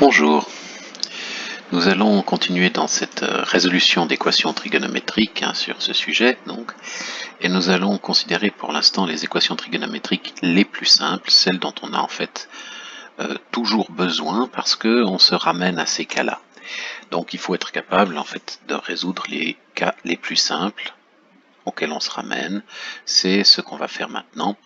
Bonjour, nous allons continuer dans cette résolution d'équations trigonométriques sur ce sujet, et nous allons considérer pour l'instant les équations trigonométriques les plus simples, celles dont on a en fait toujours besoin parce qu'on se ramène à ces cas-là. Donc il faut être capable en fait de résoudre les cas les plus simples auxquels on se ramène. C'est ce qu'on va faire maintenant,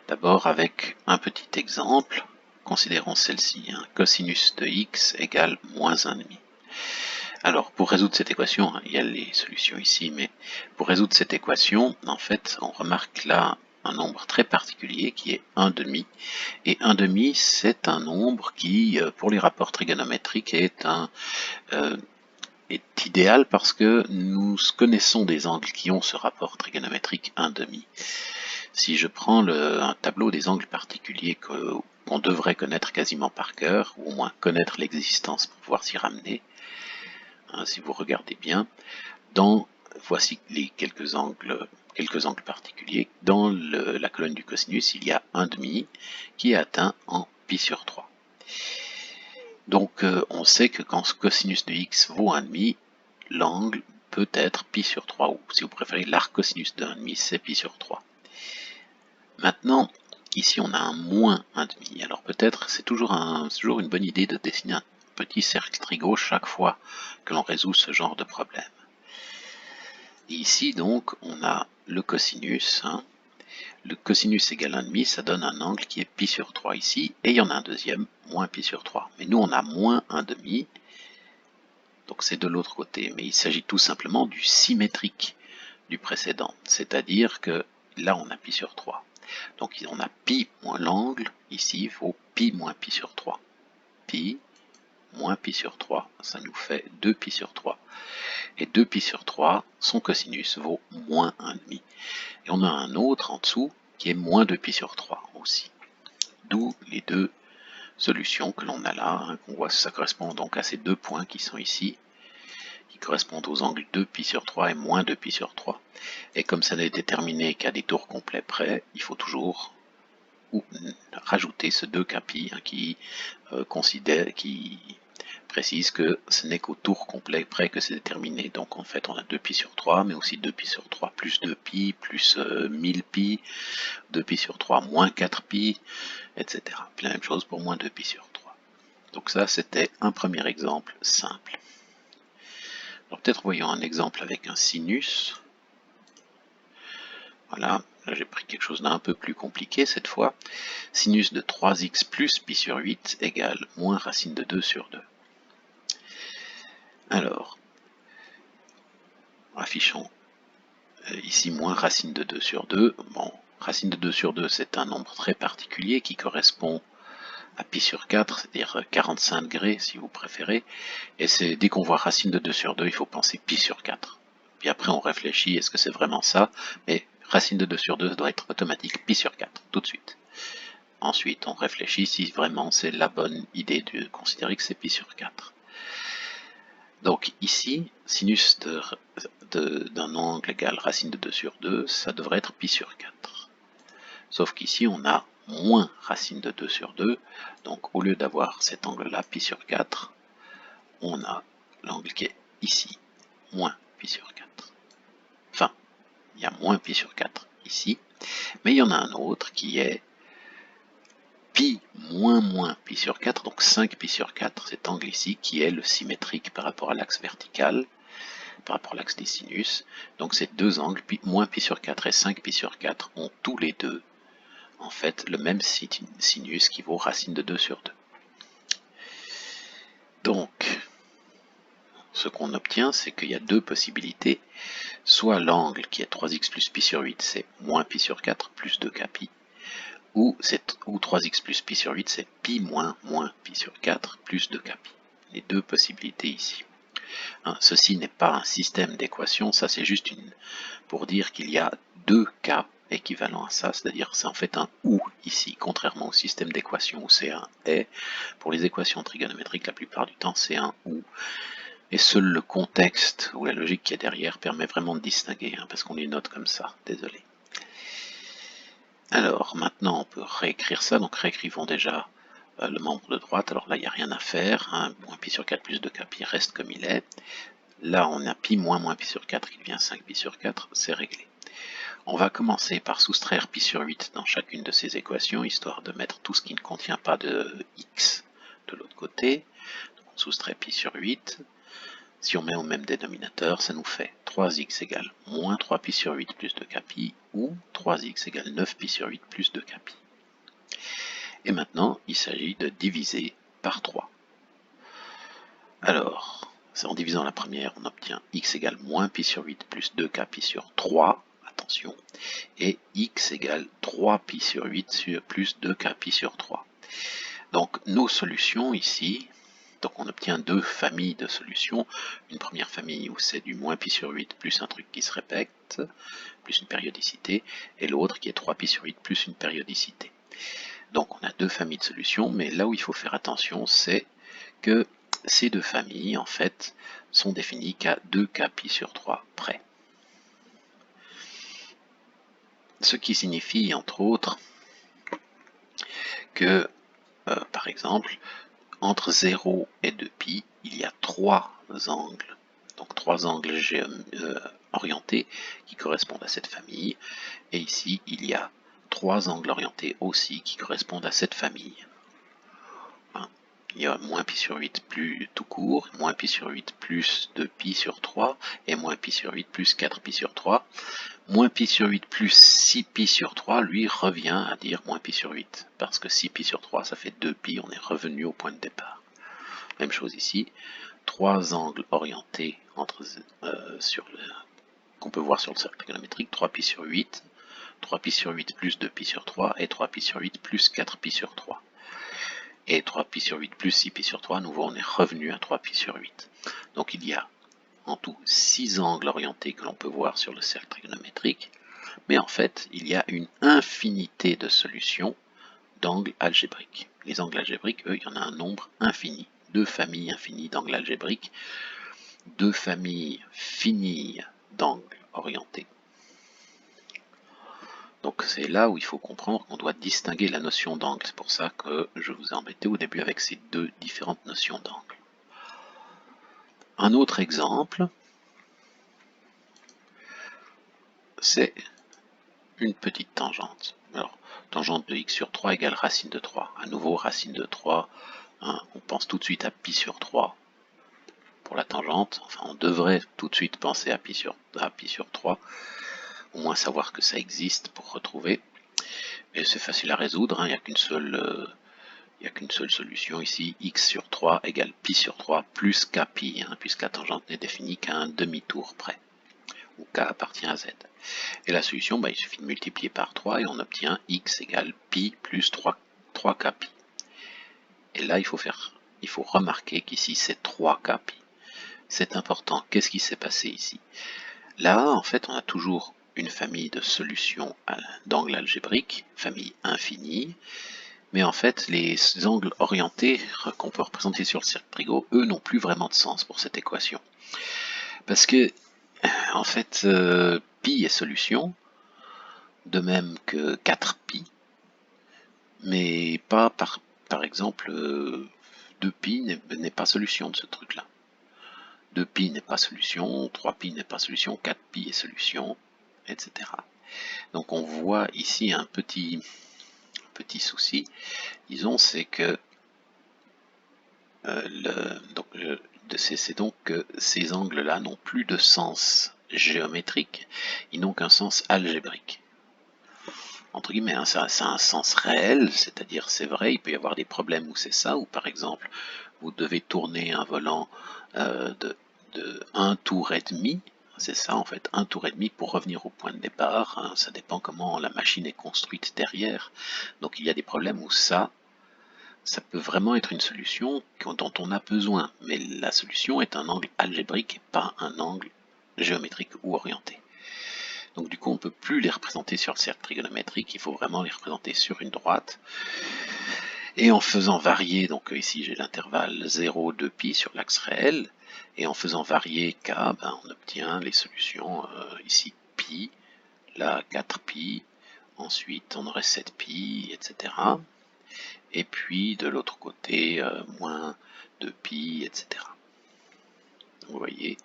d'abord avec un petit exemple. Considérons celle-ci, cosinus de x égale moins 1,5. Alors, pour résoudre cette équation, il y a les solutions ici, mais pour résoudre cette équation, en fait, on remarque là un nombre très particulier qui est 1,5. Et 1,5, c'est un nombre qui, pour les rapports trigonométriques, est idéal parce que nous connaissons des angles qui ont ce rapport trigonométrique 1,5. Si je prends un tableau des angles particuliers qu'on devrait connaître quasiment par cœur, ou au moins connaître l'existence pour pouvoir s'y ramener, si vous regardez bien, voici les quelques angles particuliers. Dans la colonne du cosinus, il y a 1,5 qui est atteint en pi sur 3. Donc on sait que quand ce cosinus de x vaut 1,5, l'angle peut être pi sur 3, ou si vous préférez l'arc-cosinus de 1,5, c'est pi sur 3. Maintenant, ici on a un moins 1,5. Alors peut-être c'est toujours une bonne idée de dessiner un petit cercle trigo chaque fois que l'on résout ce genre de problème. Et ici donc on a le cosinus. Le cosinus égale 1,5, ça donne un angle qui est pi sur 3 ici, et il y en a un deuxième, moins pi sur 3. Mais nous on a moins 1,5, donc c'est de l'autre côté. Mais il s'agit tout simplement du symétrique du précédent, c'est-à-dire que là on a pi sur 3. Donc on a pi moins l'angle, ici il faut pi moins pi sur 3. Pi moins pi sur 3, ça nous fait 2 pi sur 3. Et 2 pi sur 3, son cosinus vaut moins 1,5. Et on a un autre en dessous qui est moins 2 pi sur 3 aussi. D'où les deux solutions que l'on a là, qu'on voit, ça correspond donc à ces deux points qui sont ici, qui correspondent aux angles 2 pi sur 3 et moins 2 pi sur 3. Et comme ça n'est déterminé qu'à des tours complets près, il faut toujours rajouter ce 2 pi qui précise que ce n'est qu'au tour complet près que c'est déterminé. Donc en fait on a 2 pi sur 3, mais aussi 2 pi sur 3 plus 2 pi, plus 1000 pi, 2 pi sur 3 moins 4 pi, etc. Puis la même chose pour moins 2 pi sur 3. Donc ça c'était un premier exemple simple. Alors peut-être voyons un exemple avec un sinus. Voilà, là j'ai pris quelque chose d'un peu plus compliqué cette fois. Sinus de 3x plus pi sur 8 égale moins racine de 2 sur 2. Alors, affichons ici moins racine de 2 sur 2. Bon, racine de 2 sur 2, c'est un nombre très particulier qui correspond à pi sur 4, c'est-à-dire 45 degrés si vous préférez. Et c'est dès qu'on voit racine de 2 sur 2, il faut penser pi sur 4. Puis après on réfléchit, est-ce que c'est vraiment ça? Mais racine de 2 sur 2 doit être automatique pi sur 4, tout de suite. Ensuite, on réfléchit si vraiment c'est la bonne idée de considérer que c'est pi sur 4. Donc ici, sinus d'un angle égal racine de 2 sur 2, ça devrait être pi sur 4. Sauf qu'ici, on a moins racine de 2 sur 2, donc au lieu d'avoir cet angle-là, pi sur 4, on a l'angle qui est ici, moins pi sur 4. Enfin, il y a moins pi sur 4 ici, mais il y en a un autre qui est pi moins pi sur 4, donc 5 pi sur 4, cet angle ici qui est le symétrique par rapport à l'axe vertical, par rapport à l'axe des sinus. Donc ces deux angles, moins pi sur 4 et 5 pi sur 4, ont tous les deux en fait le même sinus qui vaut racine de 2 sur 2. Donc, ce qu'on obtient, c'est qu'il y a deux possibilités. Soit l'angle qui est 3x plus pi sur 8, c'est moins pi sur 4 plus 2k pi, ou 3x plus pi sur 8, c'est pi moins pi sur 4 plus 2k pi. Les deux possibilités ici. Ceci n'est pas un système d'équations, ça c'est juste pour dire qu'il y a deux cas équivalents à ça, c'est-à-dire c'est en fait un ou ici, contrairement au système d'équations où c'est un et. Pour les équations trigonométriques, la plupart du temps c'est un ou. Et seul le contexte ou la logique qui est derrière permet vraiment de distinguer, parce qu'on les note comme ça, désolé. Alors maintenant on peut réécrire ça, donc réécrivons déjà le membre de droite. Alors là, il n'y a rien à faire, hein. Moins pi sur 4 plus 2k pi reste comme il est. Là, on a pi moins pi sur 4 qui devient 5 pi sur 4, c'est réglé. On va commencer par soustraire pi sur 8 dans chacune de ces équations, histoire de mettre tout ce qui ne contient pas de x de l'autre côté. Donc on soustrait pi sur 8. Si on met au même dénominateur, ça nous fait 3x égale moins 3 pi sur 8 plus 2k pi, ou 3x égale 9 pi sur 8 plus 2k pi. Et maintenant, il s'agit de diviser par 3. Alors, en divisant la première, on obtient x égale moins pi sur 8 plus 2k pi sur 3, attention, et x égale 3 pi sur 8 plus 2k pi sur 3. Donc nos solutions ici, donc on obtient deux familles de solutions, une première famille où c'est du moins pi sur 8 plus un truc qui se répète, plus une périodicité, et l'autre qui est 3 pi sur 8 plus une périodicité. Donc on a deux familles de solutions, mais là où il faut faire attention, c'est que ces deux familles, en fait, sont définies qu'à 2k pi sur 3 près. Ce qui signifie, entre autres, que, par exemple, entre 0 et 2π, il y a trois angles. Donc trois angles orientés qui correspondent à cette famille. Et ici, il y a trois angles orientés aussi qui correspondent à cette famille. Il y a moins pi sur 8 plus tout court, moins pi sur 8 plus 2π sur 3, et moins pi sur 8 plus 4π sur 3. Moins pi sur 8 plus 6π sur 3, lui, revient à dire moins pi sur 8. Parce que 6π sur 3, ça fait 2π, on est revenu au point de départ. Même chose ici, trois angles orientés qu'on peut voir sur le cercle trigonométrique, 3π sur 8, 3π sur 8 plus 2π sur 3, et 3π sur 8 plus 4π sur 3. Et 3π sur 8 plus 6π sur 3, à nouveau on est revenu à 3π sur 8. Donc il y a en tout 6 angles orientés que l'on peut voir sur le cercle trigonométrique, mais en fait il y a une infinité de solutions d'angles algébriques. Les angles algébriques, eux, il y en a un nombre infini. Deux familles infinies d'angles algébriques, deux familles finies d'angles orientés. Donc c'est là où il faut comprendre qu'on doit distinguer la notion d'angle. C'est pour ça que je vous ai embêté au début avec ces deux différentes notions d'angle. Un autre exemple, c'est une petite tangente. Alors, tangente de x sur 3 égale racine de 3. À nouveau, racine de 3, hein, on pense tout de suite à pi sur 3 pour la tangente. Enfin, on devrait tout de suite penser à pi sur 3, au moins savoir que ça existe pour retrouver. Et c'est facile à résoudre, hein, il n'y a qu'une seule solution ici, x sur 3 égale pi sur 3 plus k pi, hein, puisque la tangente n'est définie qu'à un demi-tour près, où k appartient à z. Et la solution, il suffit de multiplier par 3 et on obtient x égale pi plus 3k pi. Et là, il faut remarquer qu'ici c'est 3k pi. C'est important. Qu'est-ce qui s'est passé ici? Là, en fait, on a toujours une famille de solutions d'angles algébriques, famille infinie, mais en fait, les angles orientés qu'on peut représenter sur le cercle trigo, eux, n'ont plus vraiment de sens pour cette équation. Parce que, en fait, pi est solution, de même que 4pi, mais pas par exemple 2pi n'est pas solution de ce truc-là. 2pi n'est pas solution, 3pi n'est pas solution, 4pi est solution, etc. Donc on voit ici un petit souci, disons, c'est que c'est donc que ces angles-là n'ont plus de sens géométrique, ils n'ont qu'un sens algébrique. Entre guillemets, hein, ça a un sens réel, c'est-à-dire c'est vrai, il peut y avoir des problèmes où c'est ça, ou par exemple, vous devez tourner un volant de 1 tour et demi, c'est ça en fait, 1 tour et demi pour revenir au point de départ, hein, ça dépend comment la machine est construite derrière, donc il y a des problèmes où ça peut vraiment être une solution dont on a besoin, mais la solution est un angle algébrique et pas un angle géométrique ou orienté. Donc du coup, on ne peut plus les représenter sur le cercle trigonométrique, il faut vraiment les représenter sur une droite. Et en faisant varier, donc ici j'ai l'intervalle 0, 2pi sur l'axe réel, et en faisant varier k, on obtient les solutions, ici pi, là 4pi, ensuite on aurait 7pi, etc. et puis de l'autre côté, moins 2π, etc. Vous voyez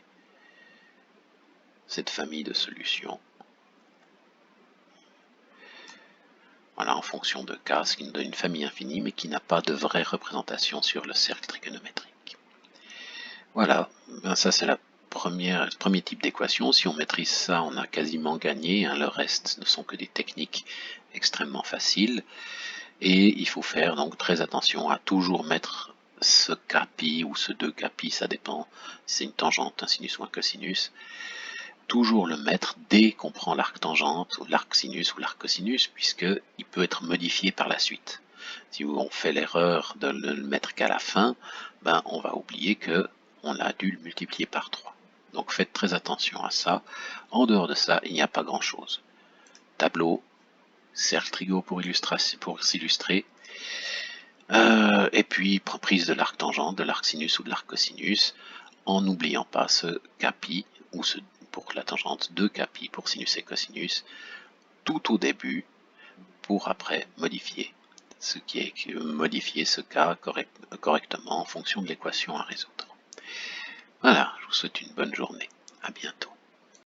cette famille de solutions. Voilà, en fonction de k, ce qui nous donne une famille infinie, mais qui n'a pas de vraie représentation sur le cercle trigonométrique. Voilà, ben ça c'est le premier type d'équation. Si on maîtrise ça, on a quasiment gagné, hein. Le reste ne sont que des techniques extrêmement faciles. Et il faut faire donc très attention à toujours mettre ce kπ ou ce 2kπ, ça dépend si c'est une tangente, un sinus ou un cosinus. Toujours le mettre dès qu'on prend l'arc tangente, ou l'arc sinus ou l'arc cosinus, puisqu'il peut être modifié par la suite. Si on fait l'erreur de ne le mettre qu'à la fin, ben on va oublier qu'on a dû le multiplier par 3. Donc faites très attention à ça. En dehors de ça, il n'y a pas grand chose. Tableau, cercle trigo pour s'illustrer, et puis prise de l'arc tangente, de l'arc sinus ou de l'arc cosinus, en n'oubliant pas ce kπ, ou ce pour la tangente 2kπ pour sinus et cosinus, tout au début, pour après modifier ce cas correctement en fonction de l'équation à résoudre. Voilà, je vous souhaite une bonne journée. À bientôt.